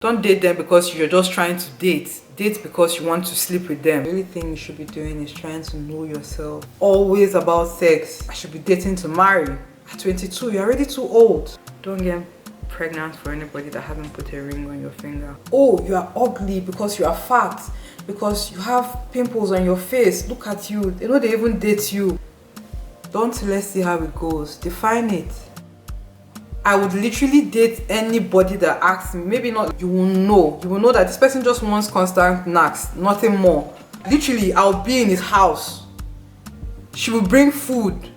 Don't date them because you're just trying to date. Date because you want to sleep with them. The only thing you should be doing is trying to know yourself. Always about sex. I should be dating to marry. At 22, you're already too old. Don't get pregnant for anybody that hasn't put a ring on your finger. Oh, you are ugly because you are fat. Because you have pimples on your face. Look at you. They know they even date you. Don't let's see how it goes. Define it. I would literally date anybody that asks me. Maybe not, you will know that this person just wants constant knacks, nothing more. Literally, I'll be in his house. She will bring food.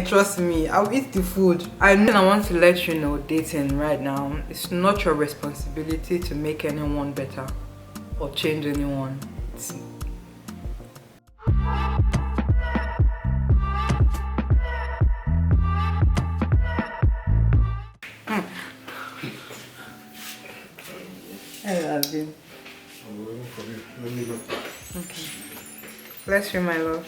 Trust me, I'll eat the food. I want to let you know, dating right now, it's not your responsibility to make anyone better or change anyone. I love you. I'm waiting for you. Let me go. Okay. Bless you, my love.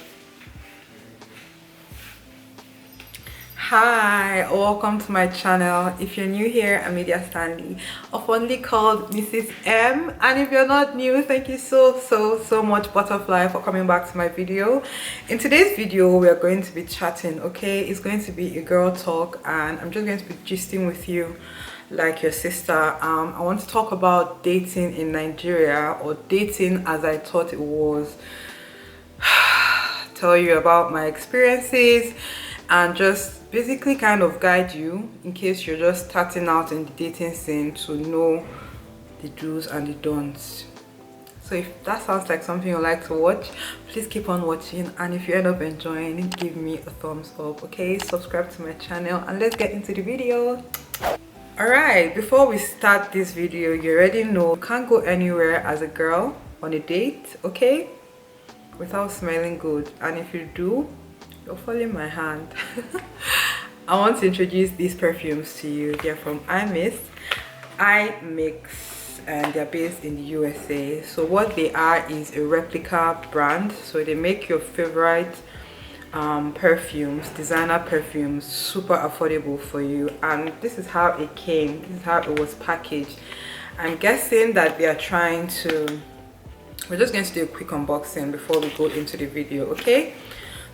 Hi, welcome to my channel. If you're new here, I'm Lydia Stanley, fondly called Mrs. M. And if you're not new, thank you so much, Butterfly, for coming back to my video. In today's video, we are going to be chatting, okay? It's going to be a girl talk, and I'm just going to be gisting with you like your sister. I want to talk about dating in Nigeria, or dating as I thought it was. Tell you about my experiences and just basically kind of guide you in case you're just starting out in the dating scene to know the do's and the don'ts. So if that sounds like something you like to watch, please keep on watching, and if you end up enjoying, give me a thumbs up, okay? Subscribe to my channel, and let's get into the video. Alright, before we start this video, you already know you can't go anywhere as a girl on a date, okay, without smelling good. And if you do, you're following my hand. I want to introduce these perfumes to you. They're from Mix, and they're based in the USA. So what they are is a replica brand. So they make your favorite perfumes, designer perfumes, super affordable for you. And this is how it came, this is how it was packaged. I'm guessing that they are trying to, we're just going to do a quick unboxing before we go into the video, okay?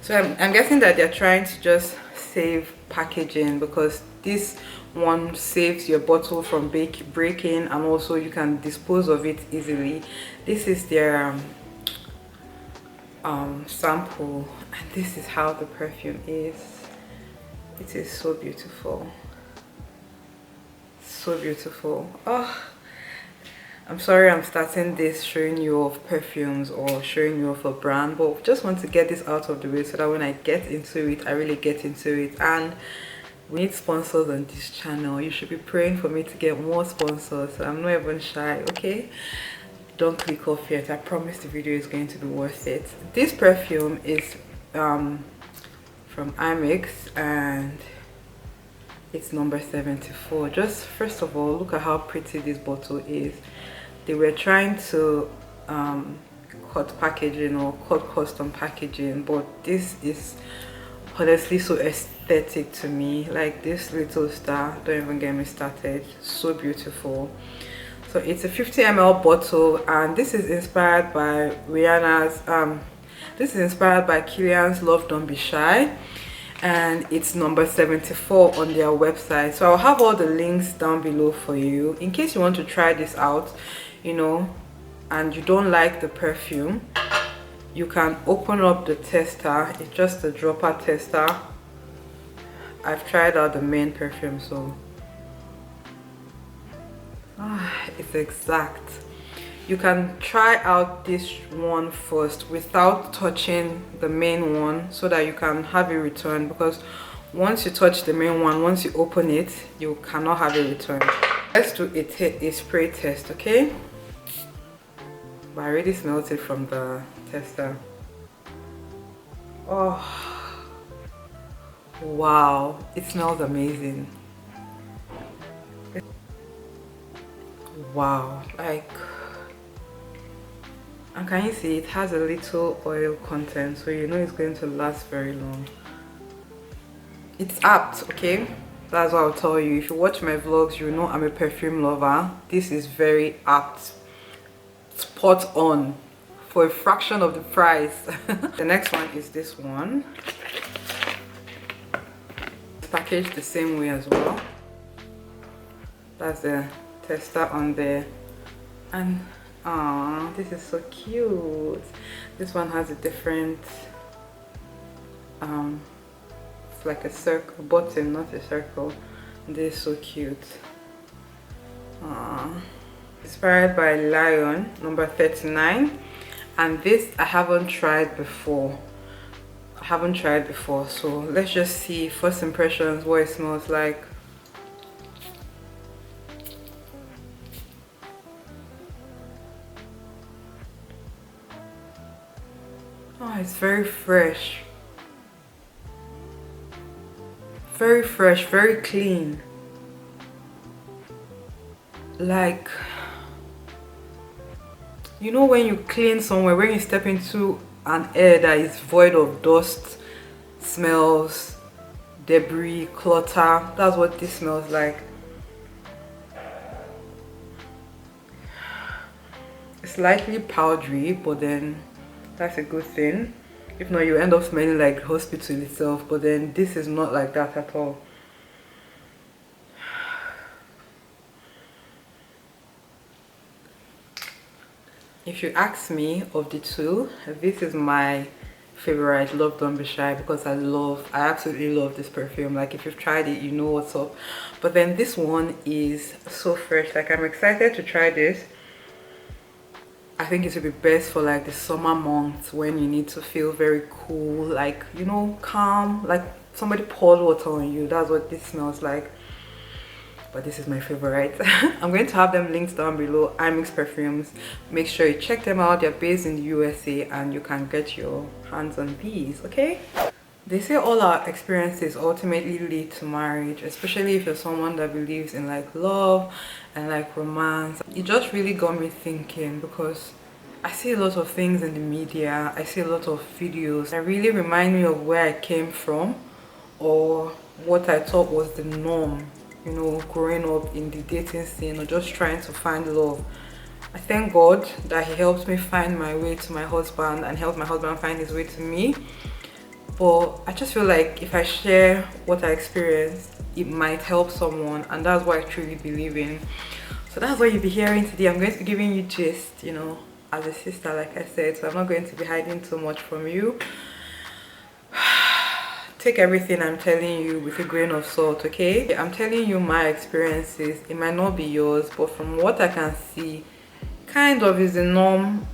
So I'm guessing that they're trying to just save packaging, because this one saves your bottle from breaking, and also you can dispose of it easily. This is their sample, and this is how the perfume is. It is so beautiful, so beautiful. Oh, I'm sorry I'm starting this showing you off perfumes or showing you off a brand, but just want to get this out of the way so that when I get into it, I really get into it. And we need sponsors on this channel. You should be praying for me to get more sponsors, so I'm not even shy, okay? Don't click off yet. I promise the video is going to be worth it. This perfume is from Mix, and it's number 74. Just first of all, look at how pretty this bottle is. They were trying to cut packaging or cut custom packaging, but this is honestly so aesthetic to me. Like this little star, don't even get me started. So beautiful. So it's a 50 ml bottle, and this is inspired by Rihanna's this is inspired by Killian's Love Don't Be Shy, and it's number 74 on their website. So I'll have all the links down below for you in case you want to try this out, you know, and you don't like the perfume. You can open up the tester. It's just a dropper tester. I've tried out the main perfume, so it's exact. You can try out this one first without touching the main one, so that you can have a return, because once you touch the main one, once you open it, you cannot have a return. Let's do a spray test, okay? But I already smelled it from the tester. Oh wow, it smells amazing. Wow, like, and can you see it has a little oil content, so you know it's going to last very long. It's apt, okay? That's what I'll tell you. If you watch my vlogs, you know I'm a perfume lover. This is very apt, spot on, for a fraction of the price. The next one is this one. It's packaged the same way as well. That's the tester on there. And this is so cute. This one has a different it's like a circle button, not a circle. This is so cute. Inspired by Lion, number 39. And this I haven't tried before. So let's just see first impressions, what it smells like. Oh, it's very fresh. Very fresh, very clean. Like, you know when you clean somewhere, when you step into an air that is void of dust, smells, debris, clutter, that's what this smells like. It's slightly powdery, but then that's a good thing. If not, you end up smelling like hospital itself, but then this is not like that at all. If you ask me, of the two, this is my favorite. Love Don't Be Shy, because I absolutely love this perfume. Like, if you've tried it, you know what's up. But then this one is so fresh. Like, I'm excited to try this. I think it would be best for like the summer months when you need to feel very cool, like, you know, calm, like somebody poured water on you. That's what this smells like. But this is my favorite. I'm going to have them linked down below. iMix perfumes. Make sure you check them out. They're based in the USA and you can get your hands on these, okay? They say all our experiences ultimately lead to marriage, especially if you're someone that believes in like love and like romance. It just really got me thinking, because I see a lot of things in the media, I see a lot of videos that really remind me of where I came from or what I thought was the norm, you know, growing up in the dating scene or just trying to find love. I thank God that he helped me find my way to my husband and helped my husband find his way to me. But I just feel like if I share what I experienced, it might help someone, and that's what I truly believe in. So that's what you'll be hearing today. I'm going to be giving you gist, you know, as a sister, like I said, so I'm not going to be hiding too much from you. Take everything I'm telling you with a grain of salt, okay? I'm telling you my experiences. It might not be yours, but from what I can see, kind of is the norm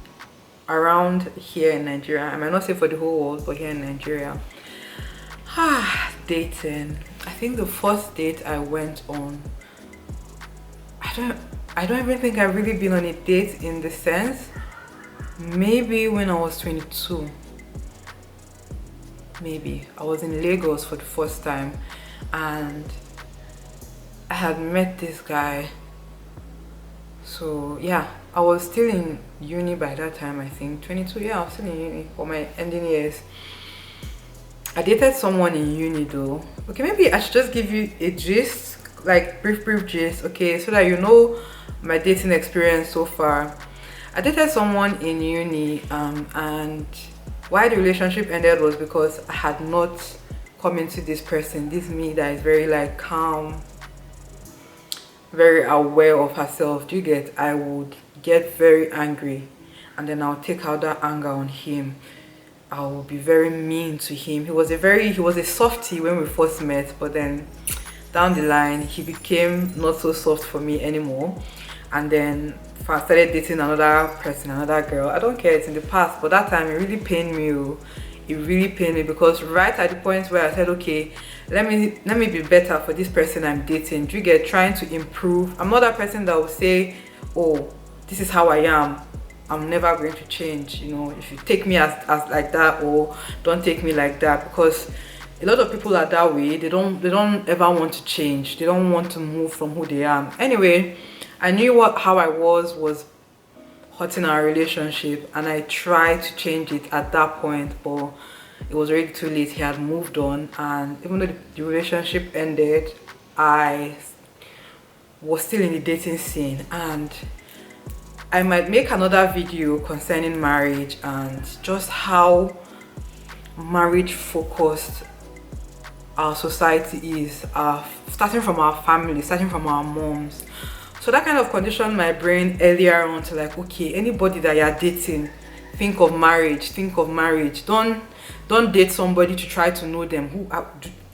around here in Nigeria. I might not say for the whole world, but here in Nigeria. Dating. I think the first date I went on, I don't even think I've really been on a date in the sense. Maybe when I was 22. Maybe I was in Lagos for the first time and I had met this guy. So yeah, I was still in uni by that time. I think 22. Yeah, I was still in uni for my ending years. I dated someone in uni though. Okay, maybe I should just give you a gist, like brief gist, okay, so that you know my dating experience so far. I dated someone in uni and why the relationship ended was because I had not come into this person, this me that is very like calm, very aware of herself. Do you get? I would get very angry and then I'll take out that anger on him. I will be very mean to him. He was a softie when we first met, but then down the line he became not so soft for me anymore. And then I started dating another person, another girl. I don't care, it's in the past, but that time it really pained me. It really pained me because right at the point where I said, okay, let me be better for this person I'm dating. Do you get? Trying to improve. I'm not that person that will say, oh, this is how I am, I'm never going to change. You know, if you take me as like that, or don't take me like that, because a lot of people are that way. They don't ever want to change. They don't want to move from who they are. Anyway, I knew how I was hurting our relationship, and I tried to change it at that point, but it was already too late. He had moved on, and even though the relationship ended, I was still in the dating scene, and I might make another video concerning marriage and just how marriage focused our society is, starting from our family, starting from our moms. So that kind of conditioned my brain earlier on to like, okay, anybody that you're dating, think of marriage. Don't date somebody to try to know them.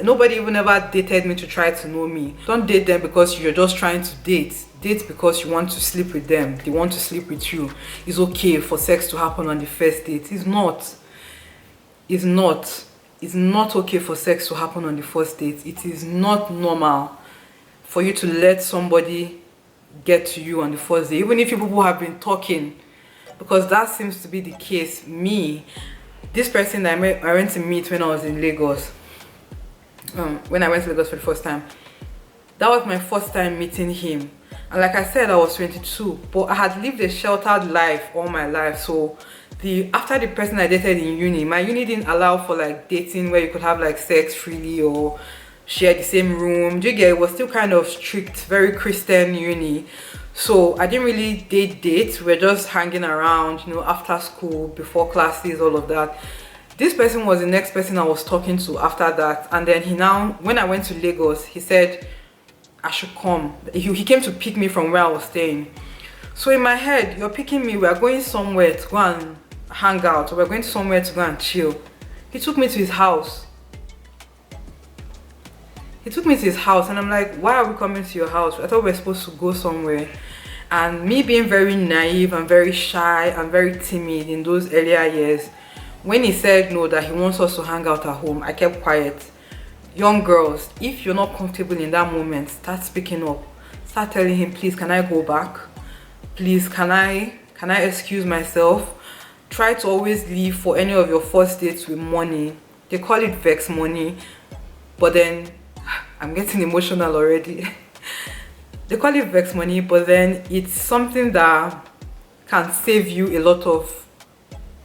Nobody even ever dated me to try to know me. Don't date them because you're just trying to date because you want to sleep with them, they want to sleep with you. It's okay for sex to happen on the first date. It's not okay for sex to happen on the first date. It is not normal for you to let somebody get to you on the first day, even if you people have been talking, because that seems to be the case. This person that I went to meet when I was in Lagos, when I went to Lagos for the first time, that was my first time meeting him. And like I said, I was 22, but I had lived a sheltered life all my life. So after the person I dated in uni, my uni didn't allow for like dating where you could have like sex freely or share the same room. Do you get it? Was still kind of strict, very Christian uni. So I didn't really date. We're just hanging around, after school, before classes, all of that. This person was the next person I was talking to after that. And then when I went to Lagos, he said I should come. He came to pick me from where I was staying. So in my head, you're picking me, we're going somewhere to go and hang out, or we're going somewhere to go and chill. He took me to his house. And I'm like, why are we coming to your house? I thought we were supposed to go somewhere. And me being very naive and very shy and very timid in those earlier years, when he said no, that he wants us to hang out at home, I kept quiet. Young girls, if you're not comfortable in that moment, start speaking up. Start telling him, please, can I go back? Please, can I excuse myself? Try to always leave for any of your first dates with money. They call it vex money, but then I'm getting emotional already. They call it vex money, but then it's something that can save you a lot of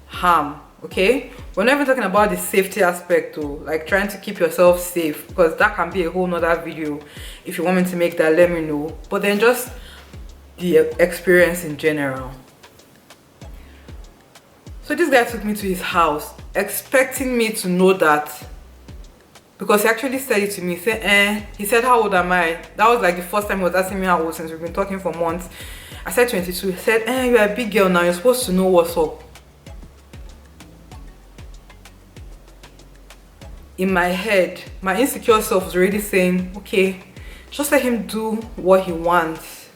harm. Okay, we're not even talking about the safety aspect though, like trying to keep yourself safe, because that can be a whole nother video. If you want me to make that, let me know. But then just the experience in general. So this guy took me to his house, expecting me to know that, because he actually said it to me. He said, how old am I? That was like the first time he was asking me how old, since we've been talking for months. I said 22. He said, you're a big girl now, you're supposed to know what's up. In my head, my insecure self was already saying, okay, just let him do what he wants.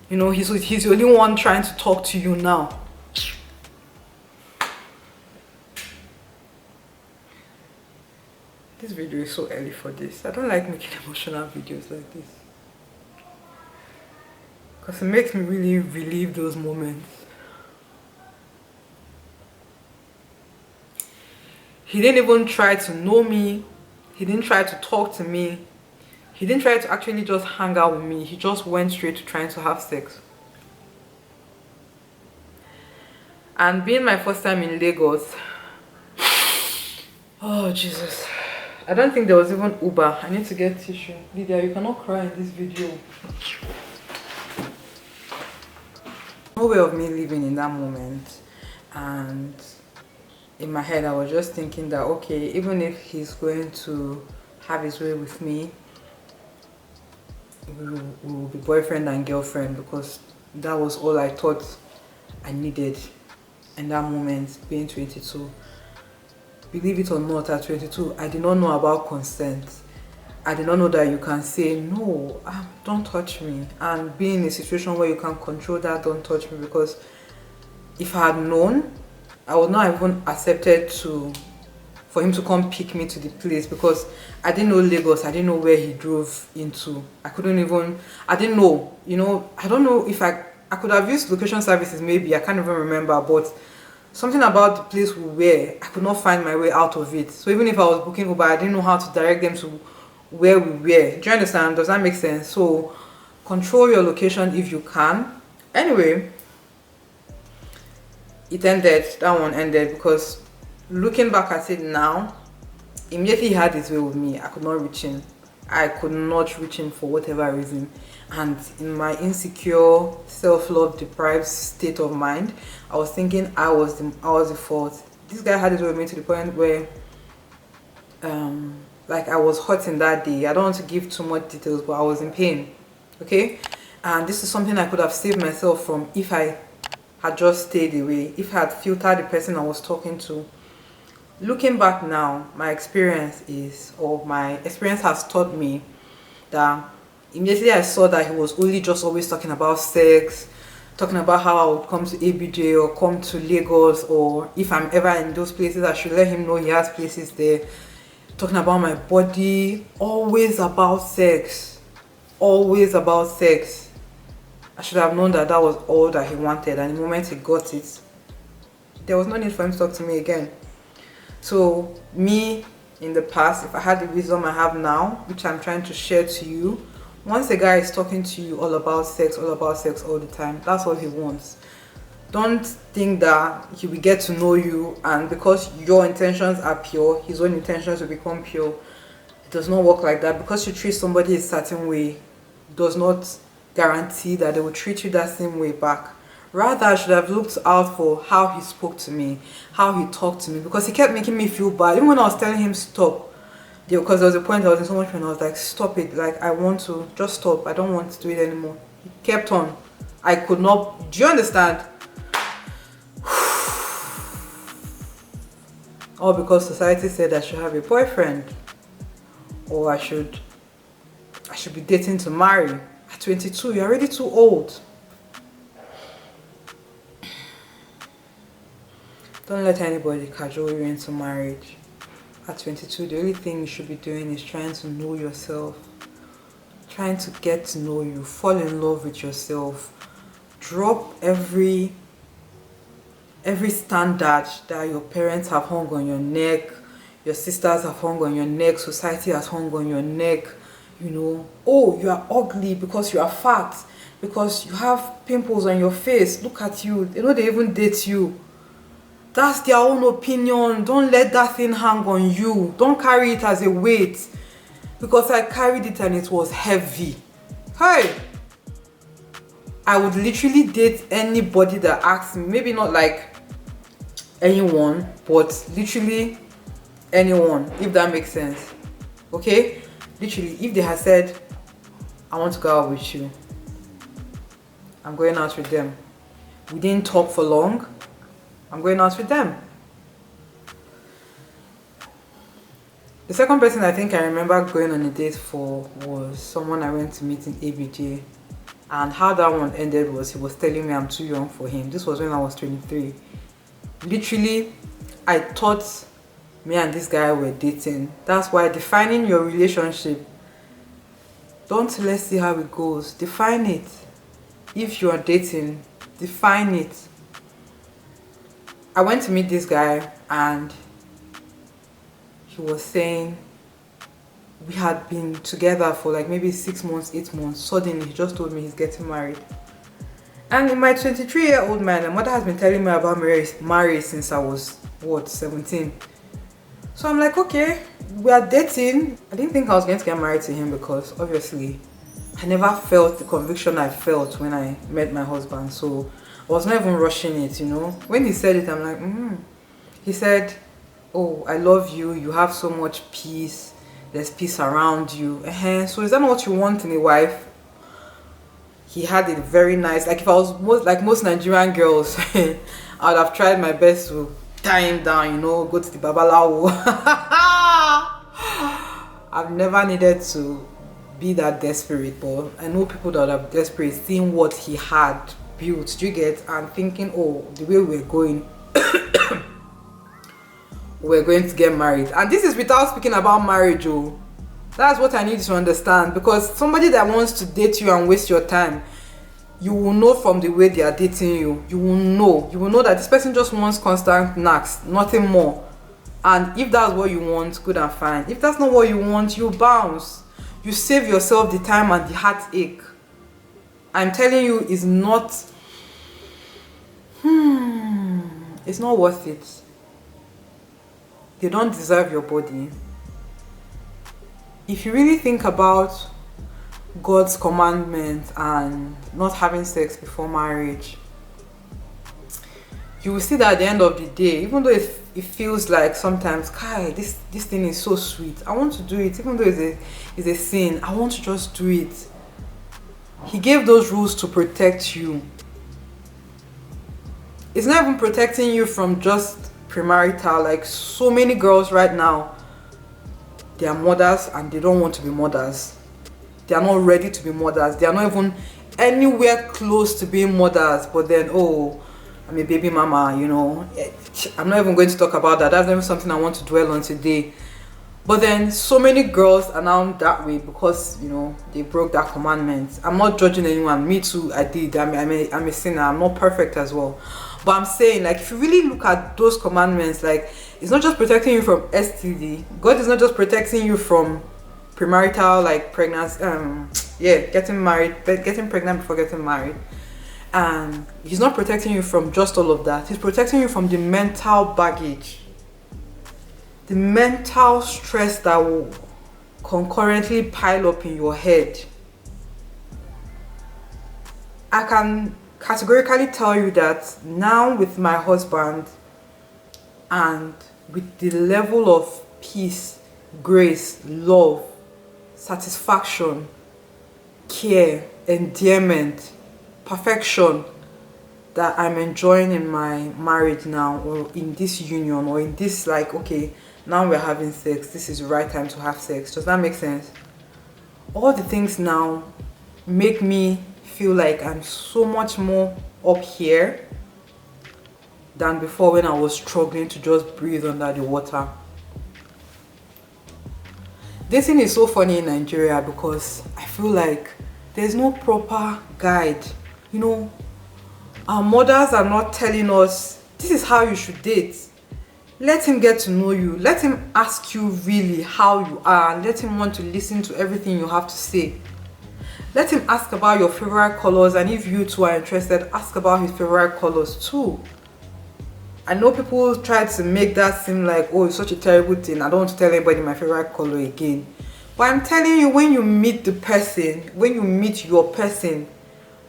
He's the only one trying to talk to you now. This video is so early for this. I don't like making emotional videos like this, because it makes me really relive those moments. He didn't even try to know me. He didn't try to talk to me. He didn't try to actually just hang out with me. He just went straight to trying to have sex. And being my first time in Lagos, oh Jesus, I don't think there was even Uber. I need to get tissue. Lydia, you cannot cry in this video. No way of me living in that moment. And in my head, I was just thinking that, okay, even if he's going to have his way with me, we will be boyfriend and girlfriend, because that was all I thought I needed in that moment, being 22. Believe it or not, at 22, I did not know about consent. I did not know that you can say, no, don't touch me. And being in a situation where you can control that, don't touch me, because if I had known, I would not have even accepted for him to come pick me to the place, because I didn't know Lagos. I didn't know where he drove into. I didn't know, I don't know if I could have used location services, maybe, I can't even remember, but something about the place we were, I could not find my way out of it. So even if I was booking Uber, I didn't know how to direct them to where we were. Do you understand? Does that make sense? So control your location if you can. Anyway, that one ended, because looking back at it now, immediately he had his way with me. I could not reach him. I could not reach him for whatever reason. And in my insecure, self-love deprived state of mind, I was thinking I was the fault. This guy had it with me to the point where like I was hurting that day. I don't want to give too much details, but I was in pain. Okay? And this is something I could have saved myself from if I had just stayed away, if I had filtered the person I was talking to. Looking back now, my experience has taught me that immediately I saw that he was only just always talking about sex, talking about how I would come to ABJ or come to Lagos, or if I'm ever in those places, I should let him know he has places there. Talking about my body, always about sex, always about sex. I should have known that that was all that he wanted, and the moment he got it, there was no need for him to talk to me again. So me, in the past, if I had the wisdom I have now, which I'm trying to share to you, once a guy is talking to you all about sex all the time, that's all he wants. Don't think that he will get to know you, and because your intentions are pure, his own intentions will become pure. It does not work like that. Because you treat somebody a certain way does not guarantee that they will treat you that same way back. Rather, I should have looked out for how he spoke to me, how he talked to me, because he kept making me feel bad. Even when I was telling him stop, because there was a point I was in so much pain, I was like, stop it, like I want to, just stop, I don't want to do it anymore. He kept on. I could not, do you understand? All because society said I should have a boyfriend, or I should be dating to marry. At 22, you're already too old. Don't let anybody cajole you into marriage. At 22, the only thing you should be doing is trying to know yourself. Trying to get to know you. Fall in love with yourself. Drop every standard that your parents have hung on your neck, your sisters have hung on your neck, society has hung on your neck. You know, oh, you are ugly because you are fat, because you have pimples on your face. Look at you. You know, they even date you. That's their own opinion. Don't let that thing hang on you. Don't carry it as a weight. Because I carried it and it was heavy. Hey! I would literally date anybody that asks me. Maybe not like anyone, but literally anyone, if that makes sense. Okay? Literally, if they had said, I want to go out with you, I'm going out with them. We didn't talk for long, I'm going out with them. The second person I think I remember going on a date for was someone I went to meet in ABJ. And how that one ended was he was telling me I'm too young for him. This was when I was 23. Literally, I thought me and this guy were dating. That's why defining your relationship, don't let's see how it goes. Define it. If you are dating, define it. I went to meet this guy and he was saying we had been together for like maybe 6 months, 8 months. Suddenly he just told me he's getting married. And in my 23-year-old mind, my mother has been telling me about marriage since I was, 17. So I'm like, okay, we are dating. I didn't think I was going to get married to him because obviously I never felt the conviction I felt when I met my husband. So I was not even rushing it, you know. When he said it, I'm like, He said, oh, I love you. You have so much peace. There's peace around you. So is that not what you want in a wife? He had a very nice, like if I was most Nigerian girls, I would have tried my best to tie him down, you know, go to the babalawo. I've never needed to be that desperate, but I know people that are desperate, seeing what he had built, do you get, and thinking, oh, the way we're going, we're going to get married. And this is without speaking about marriage. Oh, that's what I need to understand, because somebody that wants to date you and waste your time, you will know from the way they are dating you. You will know that this person just wants constant knacks, nothing more. And if that's what you want, good and fine. If that's not what you want, you bounce. You save yourself the time and the heartache. I'm telling you, it's not worth it. They don't deserve your body. if you really think about God's commandments and not having sex before marriage, you will see that at the end of the day, even though it feels like sometimes, Kai, this thing is so sweet, I want to do it, even though it's a sin, I want to just do it. He gave those rules to protect you. It's not even protecting you from just premarital. Like, so many girls right now, they are mothers and they don't want to be mothers. They are not ready to be mothers. They are not even anywhere close to being mothers, but then, oh, I'm a baby mama, you know. I'm not even going to talk about that. That's not even something I want to dwell on today. But then so many girls are now that way because, you know, they broke that commandment. I'm not judging anyone. Me too, I did. I'm a sinner. I'm not perfect as well. But I'm saying, like, if you really look at those commandments, like, it's not just protecting you from STD. God is not just protecting you from premarital, like, pregnancy, getting married, getting pregnant before getting married. And he's not protecting you from just all of that. He's protecting you from the mental baggage, the mental stress that will concurrently pile up in your head. I can categorically tell you that now with my husband and with the level of peace, grace, love, satisfaction, care, endearment, perfection that I'm enjoying in my marriage now, or in this union, or in this, like, okay, now we're having sex, this is the right time to have sex. Does that make sense? All the things now make me feel like I'm so much more up here than before, when I was struggling to just breathe under the water. This thing is so funny in Nigeria because I feel like there's no proper guide. You know, our mothers are not telling us, this is how you should date. Let him get to know you. Let him ask you really how you are. Let him want to listen to everything you have to say. Let him ask about your favorite colors, and if you two are interested, ask about his favorite colors too. I know people try to make that seem like, oh, it's such a terrible thing, I don't want to tell anybody my favorite color again. But I'm telling you, when you meet the person, when you meet your person,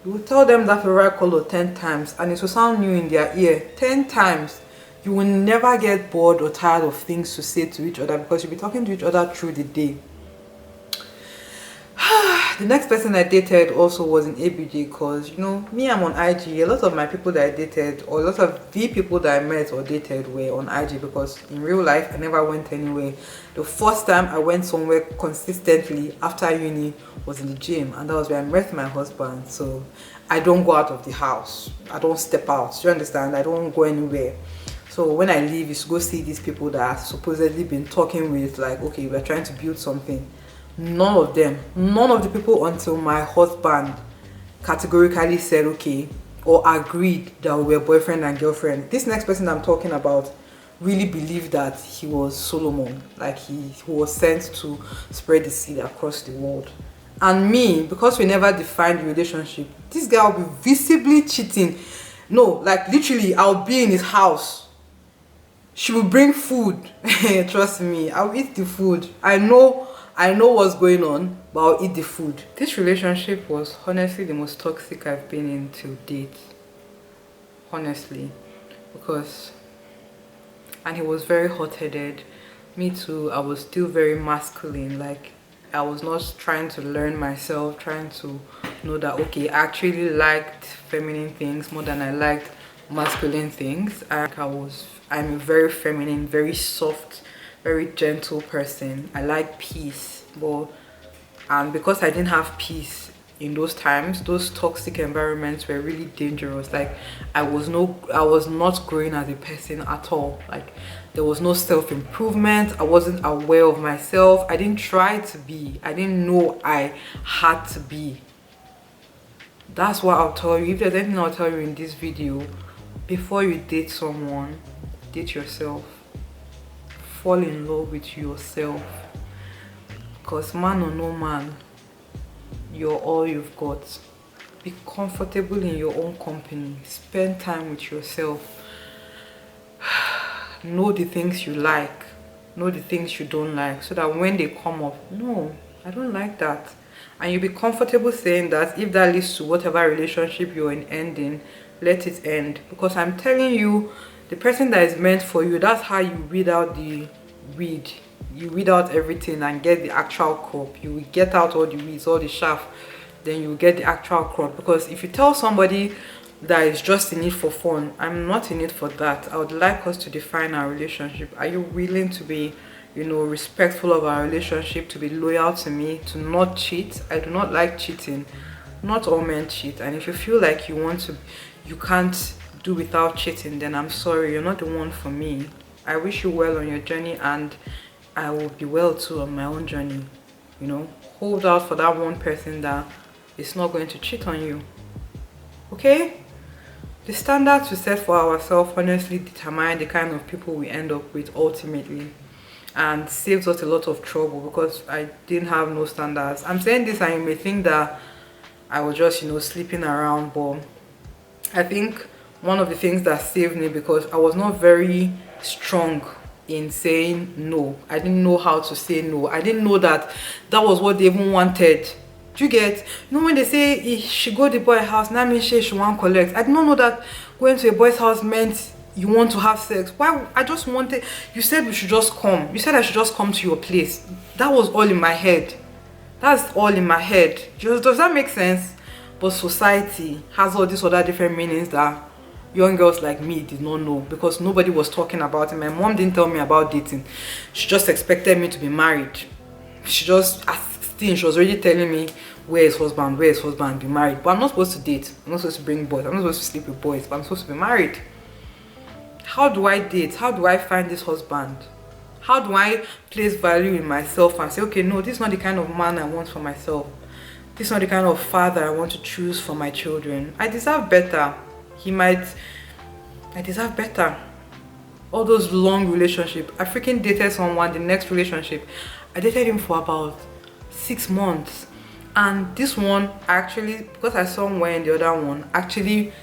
you will tell them that favorite color 10 times and it will sound new in their ear 10 times. You will never get bored or tired of things to say to each other because you'll be talking to each other through the day. The next person I dated also was in ABJ because, you know, me, I'm on IG. A lot of my people that I dated, or a lot of the people that I met or dated, were on IG because in real life I never went anywhere. The first time I went somewhere consistently after uni was in the gym, and that was where I met my husband. So I don't go out of the house. I don't step out. Do you understand? I don't go anywhere. So when I leave, it's to go see these people that I've supposedly been talking with, like, okay, we're trying to build something. None of them, none of the people until my husband categorically said okay or agreed that we were boyfriend and girlfriend. This next person I'm talking about really believed that he was Solomon, like he was sent to spread the seed across the world. And me, because we never defined the relationship, this guy will be visibly cheating. No, like literally, I'll be in his house. She will bring food. Trust me, I'll eat the food. I know what's going on, but I'll eat the food. This relationship was honestly the most toxic I've been in to date. Honestly. And he was very hot-headed. Me too, I was still very masculine. Like, I was not trying to learn myself, trying to know that, okay, I actually liked feminine things more than I liked masculine things. I'm a very feminine, very soft, very gentle person. I like peace, and because I didn't have peace in those times, those toxic environments were really dangerous. Like, I was not growing as a person at all. Like, there was no self-improvement. I wasn't aware of myself. I didn't try to be. I didn't know I had to be. That's what I'll tell you. If there's anything I'll tell you in this video, before you date someone, date yourself. Fall in love with yourself, because man or no man, you're all you've got. Be comfortable in your own company. Spend time with yourself. Know the things you like. know the things you don't like, so that when they come up, no, I don't like that. And you'll be comfortable saying that. If that leads to whatever relationship you're in ending, let it end. Because I'm telling you, the person that is meant for you, that's how you weed out the weed. You weed out everything and get the actual crop. You will get out all the weeds, all the chaff, then you will get the actual crop. Because if you tell somebody that is just in it for fun, I'm not in it for that. I would like us to define our relationship. Are you willing to be, you know, respectful of our relationship, to be loyal to me, to not cheat? I do not like cheating. Not all men cheat. And if you feel like you can't do without cheating, then I'm sorry, you're not the one for me. I wish you well on your journey, and I will be well too on my own journey. You know, hold out for that one person that is not going to cheat on you. Okay? The standards we set for ourselves honestly determine the kind of people we end up with ultimately, and saves us a lot of trouble, because I didn't have no standards. I'm saying this and you may think that I was just, you know, sleeping around, but I think one of the things that saved me, because I was not very strong in saying no. I didn't know how to say no. I didn't know that that was what they even wanted. Do you get? You know, when they say she go to the boy house, now means she want collect. I did not know that going to a boy's house meant you want to have sex. Why? I just wanted, you said we should just come. You said I should just come to your place. That was all in my head. That's all in my head. Does that make sense? But society has all these other different meanings that young girls like me did not know, because nobody was talking about it. My mom didn't tell me about dating. She just expected me to be married. She just, at 16, she was already telling me, where is husband, be married. But I'm not supposed to date. I'm not supposed to bring boys. I'm not supposed to sleep with boys, but I'm supposed to be married. How do I date? How do I find this husband? How do I place value in myself and say, okay, no, this is not the kind of man I want for myself. This is not the kind of father I want to choose for my children. I deserve better. I deserve better. All those long relationships. I freaking dated someone, the next relationship, I dated him for about 6 months. And this one, actually, because I saw him wearing the other one, actually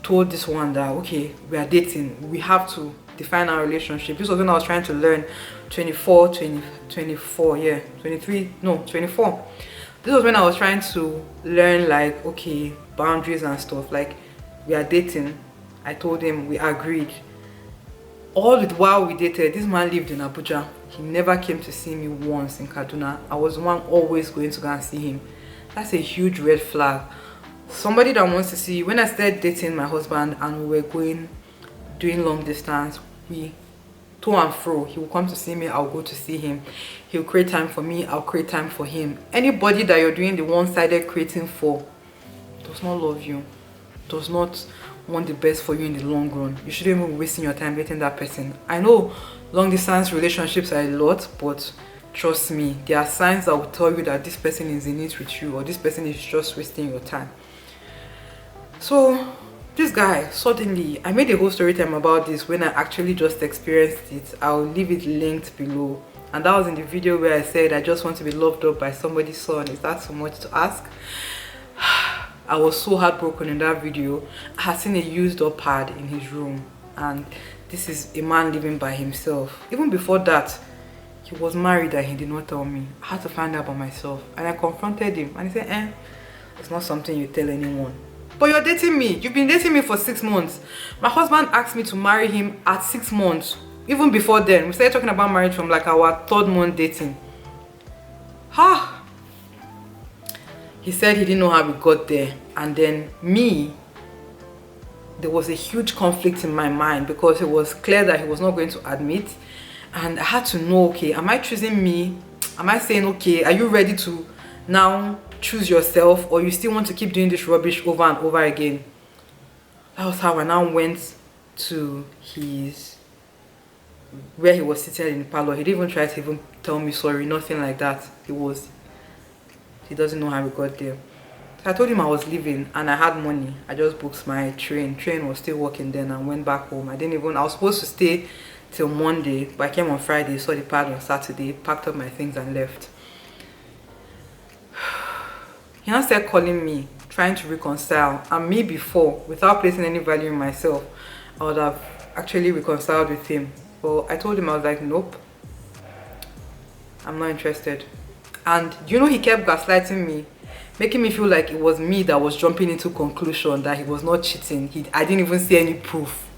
told this one that, okay, we are dating. We have to define our relationship. This was when I was trying to learn 24, 24, yeah, 23, no, 24. This was when I was trying to learn, like, okay, boundaries and stuff. Like, we are dating. I told him, we agreed. All the while we dated, this man lived in Abuja. He never came to see me once in Kaduna. I was the one always going to go and see him. That's a huge red flag. Somebody that wants to see you. When I started dating my husband and we were doing long distance, we to and fro. He will come to see me, I'll go to see him. He'll create time for me, I'll create time for him. Anybody that you're doing the one-sided creating for does not love you, does not want the best for you in the long run. You shouldn't even be wasting your time dating that person. I know long distance relationships are a lot, but trust me, there are signs that will tell you that this person is in it with you, or this person is just wasting your time. So this guy, suddenly, I made a whole story time about this when I actually just experienced it. I'll leave it linked below. And that was in the video where I said I just want to be loved up by somebody's son. Is that so much to ask? I was so heartbroken in that video. I had seen a used up pad in his room, and this is a man living by himself. Even before that, he was married and he did not tell me. I had to find out by myself, and I confronted him and he said, it's not something you tell anyone. But you're dating me. You've been dating me for 6 months. My husband asked me to marry him at 6 months. Even before then, we started talking about marriage from like our 3rd month dating. He said he didn't know how we got there. And then me, there was a huge conflict in my mind, because it was clear that he was not going to admit. And I had to know, okay, am I choosing me? Am I saying, okay, are you ready to now choose yourself, or you still want to keep doing this rubbish over and over again? That was how I now went to where he was sitting in the parlor. He didn't even try to even tell me sorry, nothing like that. He doesn't know how we got there. So I told him I was leaving and I had money. I just booked my train. Train was still working then, and went back home. I was supposed to stay till Monday, but I came on Friday, saw the pad on Saturday, packed up my things and left. He now started calling me, trying to reconcile. And me before, without placing any value in myself, I would have actually reconciled with him. But I told him, I was like, nope, I'm not interested. And you know, he kept gaslighting me, making me feel like it was me that was jumping into conclusion that he was not cheating. I didn't even see any proof.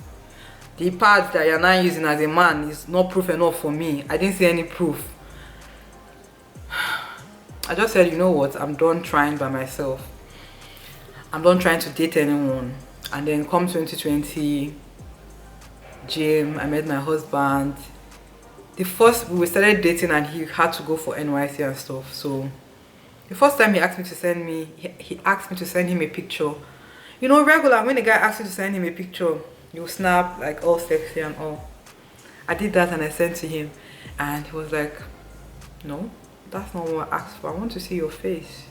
The part that you're now using as a man is not proof enough for me. I didn't see any proof. I just said, you know what, I'm done trying by myself. I'm done trying to date anyone. And then come 2020, gym, I met my husband. The first, we started dating and he had to go for NYC and stuff. So the first time he asked me to send me, he asked me to send him a picture. You know, regular, when a guy asks you to send him a picture, you snap like all sexy and all. I did that and I sent to him. And he was like, no, that's not what I asked for. I want to see your face.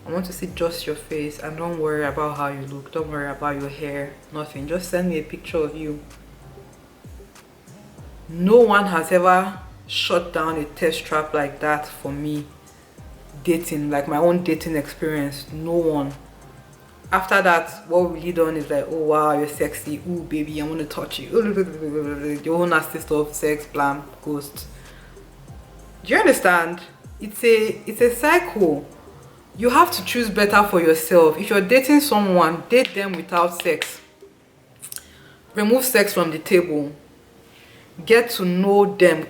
I want to see just your face, and don't worry about how you look. Don't worry about your hair, nothing. Just send me a picture of you. No one has ever shut down a test trap like that for me. Dating, like my own dating experience. No one. After that, what we lead on is like, oh wow, you're sexy. Ooh baby, I want to touch you. The whole nasty stuff, sex, blam, ghost. Do you understand? It's a cycle. You have to choose better for yourself. If you're dating someone, date them without sex. Remove sex from the table. Get to know them.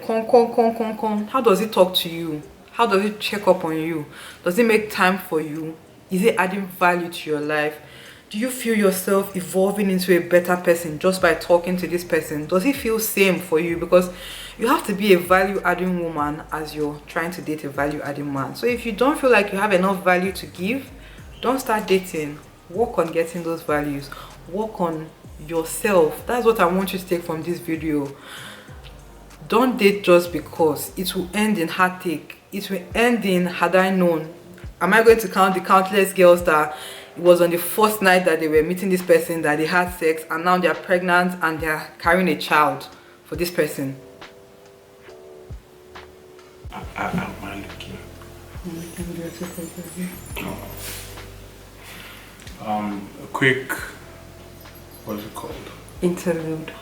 How does it talk to you? How does it check up on you? Does it make time for you? Is it adding value to your life? Do you feel yourself evolving into a better person just by talking to this person? Does it feel same for you? Because you have to be a value-adding woman as you're trying to date a value-adding man. So if you don't feel like you have enough value to give, don't start dating. Work on getting those values. Work on yourself. That's what I want you to take from this video. Don't date just because. It will end in heartache. It will end in had I known. Am I going to count the countless girls that it was on the first night that they were meeting this person that they had sex, and now they're pregnant and they're carrying a child for this person? Am I looking? A quick, what's it called? Interlude.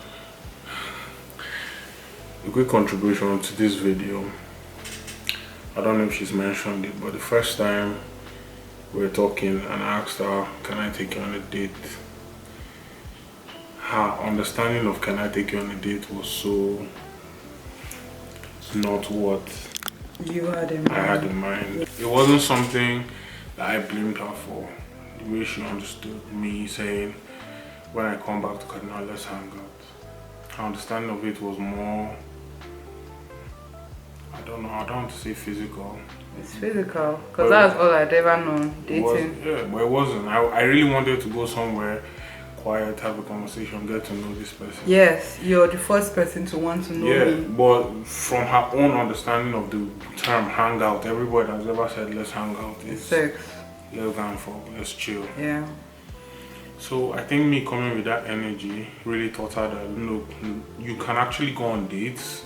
A quick contribution to this video. I don't know if she's mentioned it, but the first time we were talking and I asked her, can I take you on a date? Her understanding of can I take you on a date was so not what You had in mind. I had in mind. It wasn't something that I blamed her for. The way she understood me saying, when I come back to Kaduna, let's hang out. Her understanding of it was more, I don't want to say physical. It's physical, because that's all I'd ever known, dating. Yeah, but it wasn't. I really wanted to go somewhere quiet, have a conversation, get to know this person. Yes, you're the first person to want to know me. Yeah, but from her own understanding of the term hangout, everybody has ever said let's hang out. It's sex. Let's go and fuck, let's chill. Yeah. So I think me coming with that energy really taught her that, look, you can actually go on dates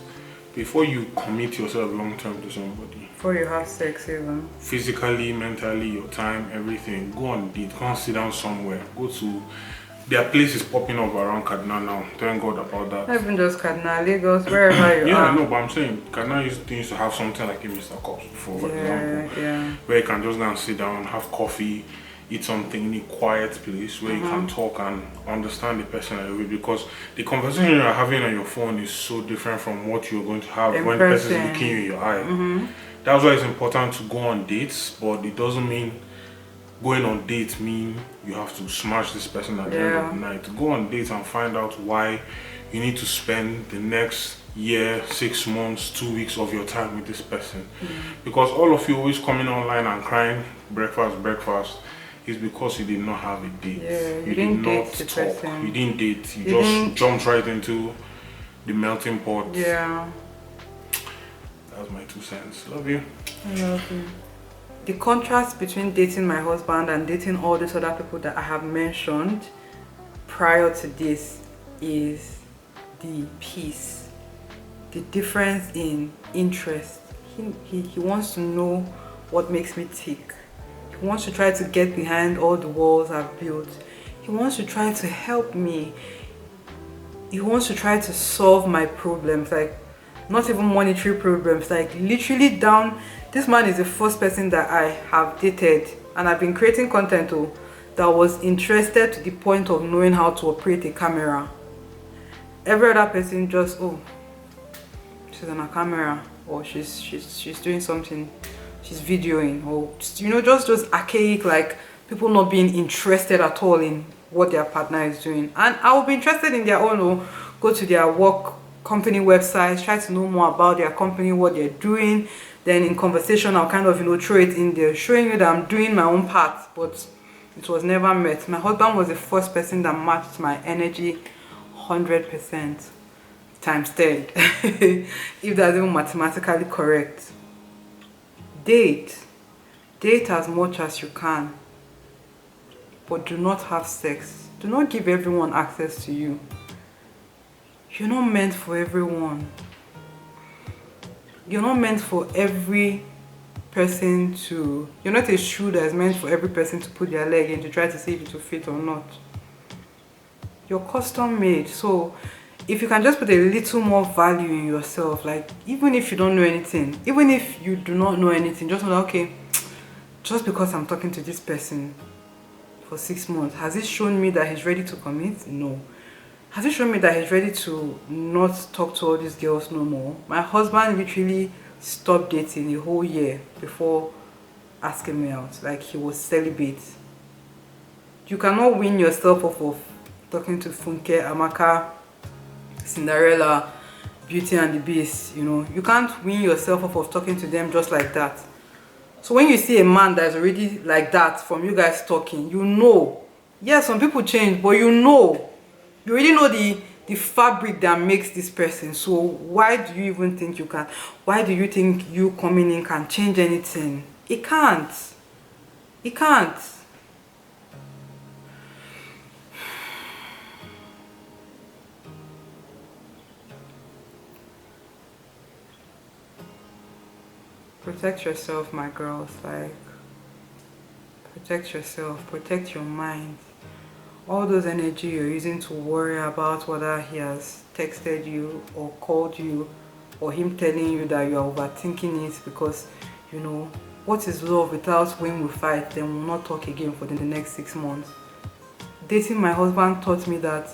before you commit yourself long term to somebody. Before you have sex even. Physically, mentally, your time, everything. Go on date, go and sit down somewhere. Go to, there are places popping up around Kaduna now. Thank God about that. Not even just Kaduna, Lagos, wherever you Yeah, are. I know, but I'm saying Kaduna used to have something like a Mr. Cups before, for example. Yeah. Where you can just go and sit down, have coffee, eat something in a quiet place where you can talk and understand the person a little bit, because the conversation you're having on your phone is so different from what you're going to have when the person is looking you in your eye. That's why it's important to go on dates, but it doesn't mean going on dates mean you have to smash this person at the end of the night. Go on dates and find out why you need to spend the next year, 6 months, 2 weeks of your time with this person. Because all of you always coming online and crying breakfast is because you did not have a date. Yeah, you did not talk. You didn't date. You just jumped right into the melting pot. Yeah. That's my 2 cents. Love you. I love you. The contrast between dating my husband and dating all these other people that I have mentioned prior to this is the peace. The difference in interest. He wants to know what makes me tick. He wants to try to get behind all the walls I've built. He wants to try to help me. He wants to try to solve my problems. Like, not even monetary problems, like literally down. This man is the first person that I have dated, and I've been creating content that was interested to the point of knowing how to operate a camera. Every other person just, oh, she's on a camera, or she's doing something, she's videoing, or you know, just archaic, like people not being interested at all in what their partner is doing. And I will be interested in their own, or go to their work company websites, try to know more about their company, what they're doing. Then in conversation, I'll kind of, you know, throw it in there, showing you that I'm doing my own part, but it was never met. My husband was the first person that matched my energy 100% times 10. If that's even mathematically correct. Date as much as you can, but do not have sex. Do not give everyone access to you. You're not meant for everyone. You're not meant for every person to, you're not a shoe that is meant for every person to put their leg in to try to see if it will fit or not. You're custom made. So if you can just put a little more value in yourself, like even if you don't know anything, even if you do not know anything, just know that, okay, just because I'm talking to this person for 6 months, has he shown me that he's ready to commit? No. Has he shown me that he's ready to not talk to all these girls no more? My husband literally stopped dating a whole year before asking me out. Like, he was celibate. You cannot win yourself off of talking to Funke, Amaka, Cinderella, Beauty and the Beast. You know, you can't win yourself off of talking to them just like that. So when you see a man that is already like that from you guys talking, you know. Yeah, some people change, but you know. You already know the fabric that makes this person. So why do you even think you can? Why do you think you coming in can change anything? It can't. It can't. Protect yourself, my girls. Like, protect yourself. Protect your mind. All those energy you're using to worry about whether he has texted you or called you, or him telling you that you are overthinking it, because, you know, what is love without when we fight, then we'll not talk again for the next 6 months. Dating my husband taught me that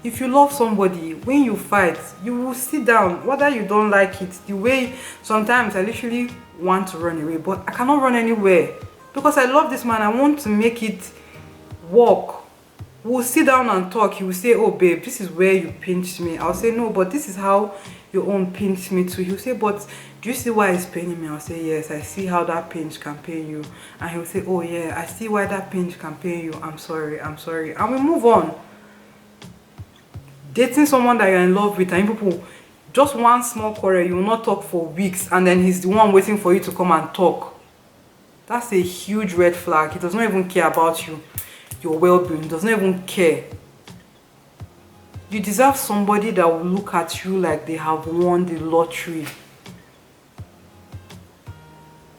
if you love somebody, when you fight, you will sit down, whether you don't like it. The way sometimes I literally want to run away, but I cannot run anywhere because I love this man. I want to make it work. We'll sit down and talk. He will say, oh babe, this is where you pinched me. I'll say, no, but this is how your own pinched me too. He'll say, but do you see why it's paining me? I'll say, yes, I see how that pinch can pain you. And he'll say, oh yeah, I see why that pinch can pain you. I'm sorry. And we move on. Dating someone that you're in love with, and people, just one small quarrel, you will not talk for weeks, and then he's the one waiting for you to come and talk. That's a huge red flag. He does not even care about you, your well-being. Does not even care. You deserve somebody that will look at you like they have won the lottery,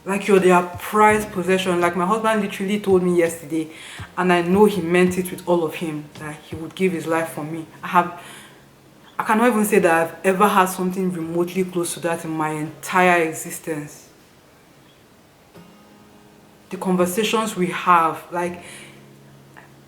like you're their prized possession. Like my husband literally told me yesterday, and I know he meant it with all of him, that he would give his life for me. I cannot even say that I've ever had something remotely close to that in my entire existence. The conversations we have, like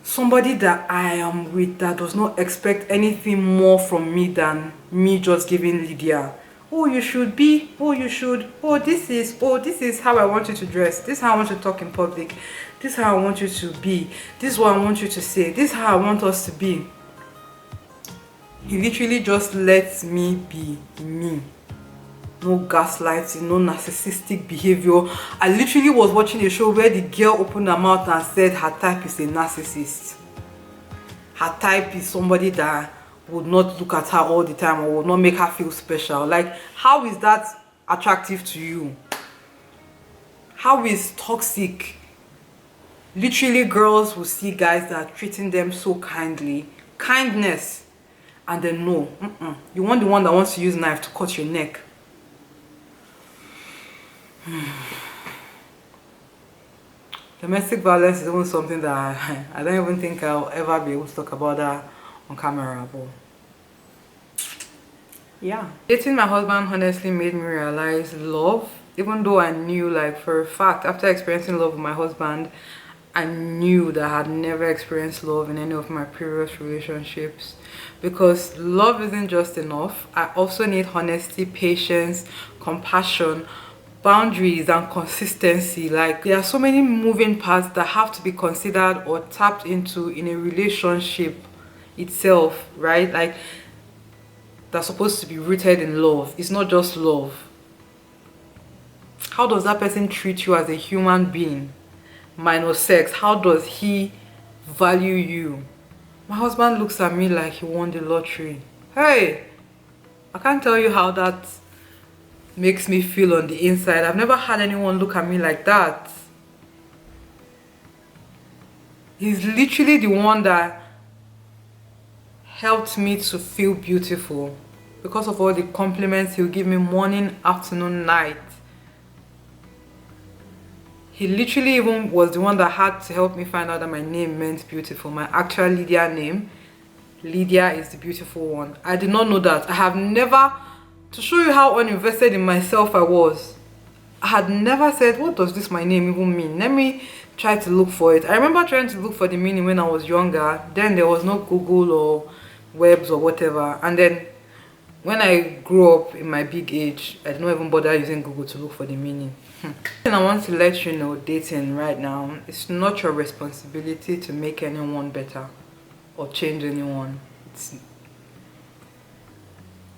somebody that I am with that does not expect anything more from me than me just giving Lydia, oh you should be, oh you should, oh this is how I want you to dress, this is how I want you to talk in public, this is how I want you to be, this is what I want you to say, this is how I want us to be. He literally just lets me be me. No gaslighting, no narcissistic behavior. I literally was watching a show where the girl opened her mouth and said her type is a narcissist. Her type is somebody that would not look at her all the time or would not make her feel special. Like, how is that attractive to you? How is toxic? Literally, girls will see guys that are treating them so kindly. Kindness. And then no. You want the one that wants to use knife to cut your neck. Domestic violence is even something that I don't even think I'll ever be able to talk about that on camera. But Yeah, dating my husband honestly made me realize love, even though I knew, like, for a fact, after experiencing love with my husband, I knew that I had never experienced love in any of my previous relationships, because love isn't just enough. I also need honesty, patience, compassion, boundaries, and consistency. Like, there are so many moving parts that have to be considered or tapped into in a relationship itself, right? Like, that's supposed to be rooted in love. It's not just love. How does that person treat you as a human being? Minus sex, how does he value you? My husband looks at me like he won the lottery. Hey, I can't tell you how that makes me feel on the inside. I've never had anyone look at me like that. He's literally the one that helped me to feel beautiful because of all the compliments he'll give me morning, afternoon, night. He literally even was the one that had to help me find out that my name meant beautiful. My actual Lydia name, Lydia, is the beautiful one. I did not know that. I have never, to show you how uninvested in myself I was, I had never said, what does this my name even mean? Let me try to look for it. I remember trying to look for the meaning when I was younger. Then there was no Google or webs or whatever. And then when I grew up in my big age, I did not even bother using Google to look for the meaning. And I want to let you know, dating right now, it's not your responsibility to make anyone better or change anyone.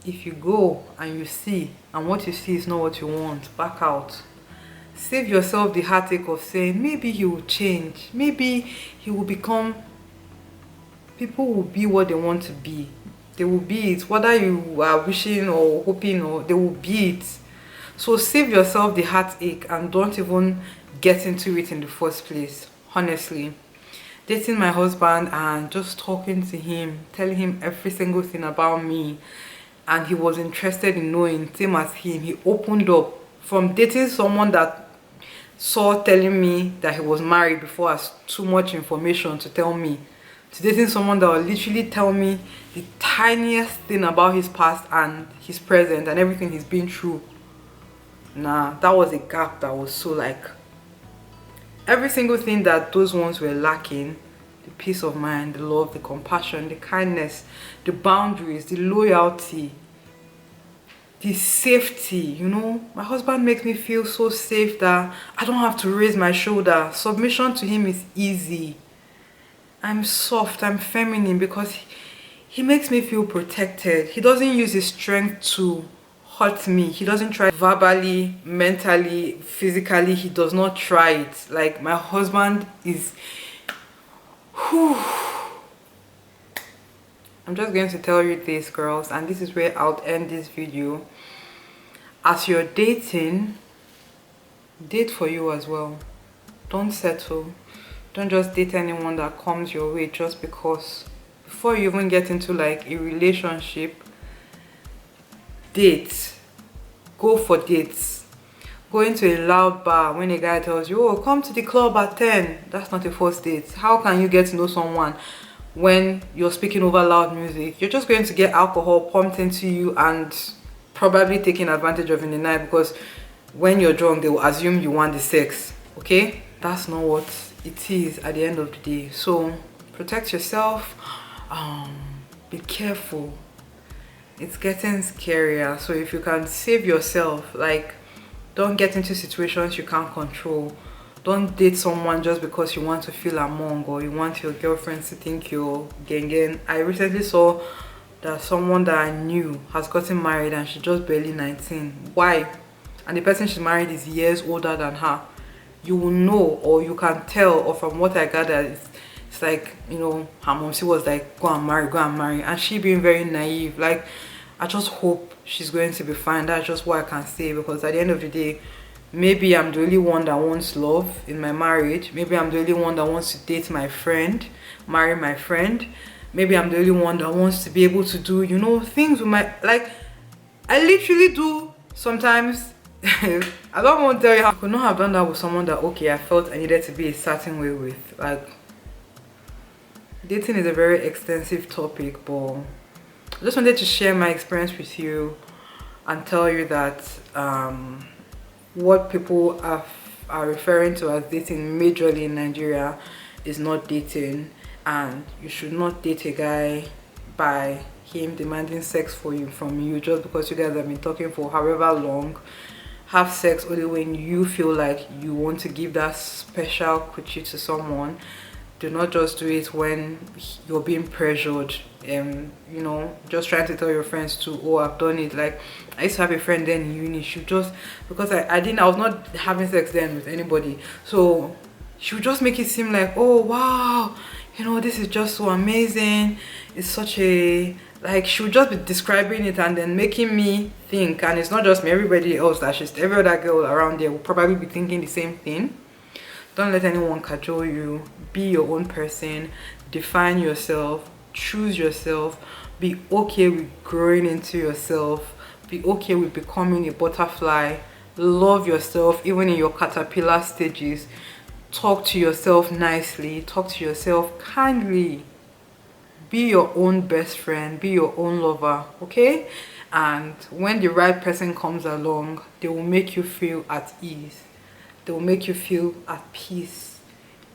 If you go and you see, and what you see is not what you want, back out. Save yourself the heartache of saying, maybe he will change, maybe he will become, people will be what they want to be. They will be it, whether you are wishing or hoping, or they will be it. So save yourself the heartache and don't even get into it in the first place. Honestly, dating my husband and just talking to him, telling him every single thing about me, and he was interested in knowing, same as him. He opened up. From dating someone that saw telling me that he was married before as too much information to tell me, to dating someone that will literally tell me the tiniest thing about his past and his present and everything he's been through. Nah, that was a gap that was so, like, every single thing that those ones were lacking, the peace of mind, the love, the compassion, the kindness, the boundaries, the loyalty, the safety, you know. My husband makes me feel so safe that I don't have to raise my shoulder. Submission to him is easy. I'm soft, I'm feminine, because he makes me feel protected. He doesn't use his strength to hurt me. He doesn't try verbally, mentally, physically. He does not try it. Like, my husband is, whew. I'm just going to tell you this, girls, and this is where I'll end this video. As you're dating, date for you as well. Don't settle. Don't just date anyone that comes your way just because. Before you even get into, like, a relationship, date. Go for dates. Go into a loud bar when a guy tells you, oh, come to the club at 10. That's not a first date. How can you get to know someone when you're speaking over loud music? You're just going to get alcohol pumped into you and probably taken advantage of in the night, because when you're drunk, they will assume you want the sex. Okay? That's not what it is at the end of the day. So protect yourself. Be careful. It's getting scarier. So if you can save yourself, like, don't get into situations you can't control. Don't date someone just because you want to feel among, or you want your girlfriends to think you're gang. I recently saw that someone that I knew has gotten married and she's just barely 19. Why? And the person she's married is years older than her. You will know, or you can tell, or from what I gathered, it's like, you know, her mom, she was like, go and marry, and she being very naive. Like, I just hope she's going to be fine. That's just what I can say, because at the end of the day, maybe I'm the only one that wants love in my marriage. Maybe I'm the only one that wants to date my friend, marry my friend. Maybe I'm the only one that wants to be able to do, you know, things with my, like, I literally do sometimes. I don't want to tell you how I could not have done that with someone that, okay, I felt I needed to be a certain way with. Like, dating is a very extensive topic, but I just wanted to share my experience with you and tell you that what people are referring to as dating majorly in Nigeria is not dating, and you should not date a guy by him demanding sex from you just because you guys have been talking for however long. Have sex only when you feel like you want to give that special coochie to someone. Do not just do it when you're being pressured, you know, just trying to tell your friends to, oh, I've done it. Like, I used to have a friend then in uni, she just, because I was not having sex then with anybody, so she would just make it seem like, oh wow, you know, this is just so amazing, it's such a, like, she would just be describing it and then making me think, and it's not just me, everybody else, that she's, every other girl around there will probably be thinking the same thing. Don't let anyone cajole you. Be your own person. Define yourself. Choose yourself. Be okay with growing into yourself. Be okay with becoming a butterfly. Love yourself even in your caterpillar stages. Talk to yourself nicely. Talk to yourself kindly. Be your own best friend. Be your own lover. Okay? And when the right person comes along, they will make you feel at ease. They will make you feel at peace.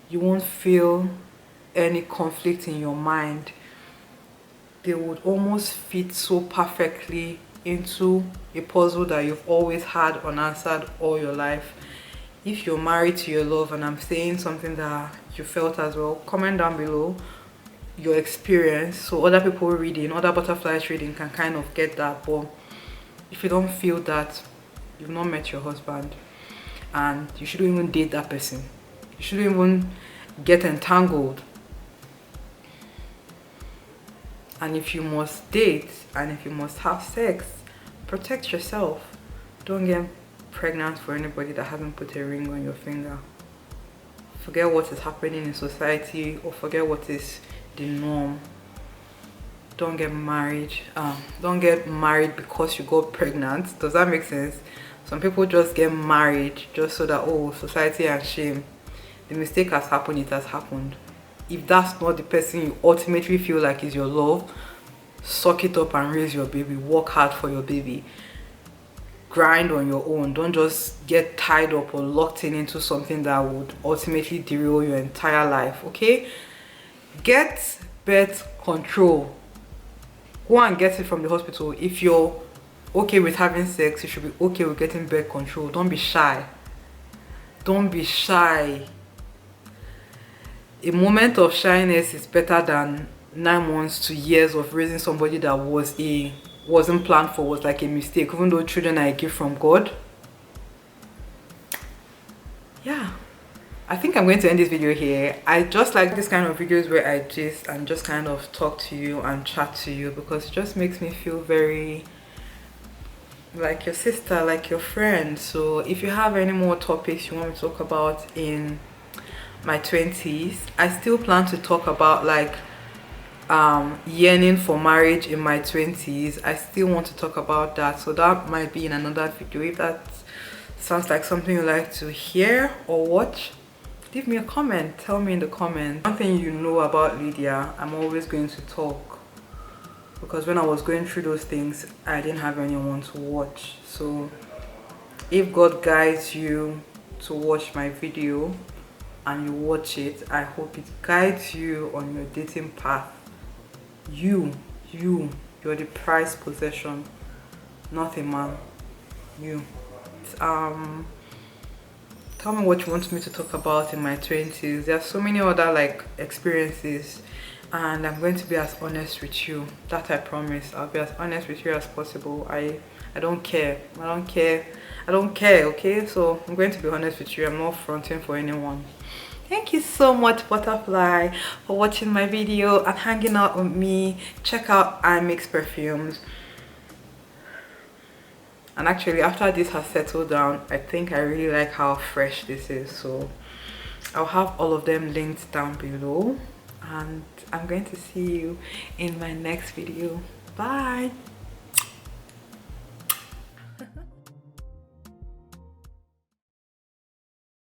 You won't feel any conflict in your mind. They would almost fit so perfectly into a puzzle that you've always had unanswered all your life. If you're married to your love, and I'm saying something that you felt as well, comment down below your experience so other people reading, other butterflies reading can kind of get that. But if you don't feel that, you've not met your husband. And you shouldn't even date that person. You shouldn't even get entangled. And if you must date and if you must have sex, protect yourself. Don't get pregnant for anybody that hasn't put a ring on your finger. Forget what is happening in society, or forget what is the norm. Don't get married. Don't get married because you got pregnant. Does that make sense? Some people just get married just so that, oh, society and shame. The mistake has happened, it has happened. If that's not the person you ultimately feel like is your love, suck it up and raise your baby. Work hard for your baby. Grind on your own. Don't just get tied up or locked into something that would ultimately derail your entire life, okay? Get birth control. Go and get it from the hospital. If you're okay with having sex, you should be okay with getting birth control. Don't be shy. Don't be shy. A moment of shyness is better than 9 months to years of raising somebody that wasn't planned for, was like a mistake, even though children are a gift from God. Yeah, I think I'm going to end this video here. I just like this kind of videos where I just kind of talk to you and chat to you, because it just makes me feel very like your sister, like your friend. So if you have any more topics you want me to talk about in my 20s, I still plan to talk about like yearning for marriage in my 20s. I still want to talk about that, so that might be in another video. If that sounds like something you like to hear or watch, leave me a comment. Tell me in the comments. One thing you know about Lydia, I'm always going to talk. Because when I was going through those things, I didn't have anyone to watch. So if God guides you to watch my video and you watch it, I hope it guides you on your dating path. You're the prized possession, not a man. You. Tell me what you want me to talk about in my 20s. There are so many other like experiences, and I'm going to be as honest with you. That I promise. I'll be as honest with you as possible. I don't care. Okay, so I'm going to be honest with you. I'm not fronting for anyone. Thank you so much, Butterfly, for watching my video and hanging out with me. Check out I Mix Perfumes. And actually, after this has settled down, I think I really like how fresh this is. So I'll have all of them linked down below. And I'm going to see you in my next video. Bye.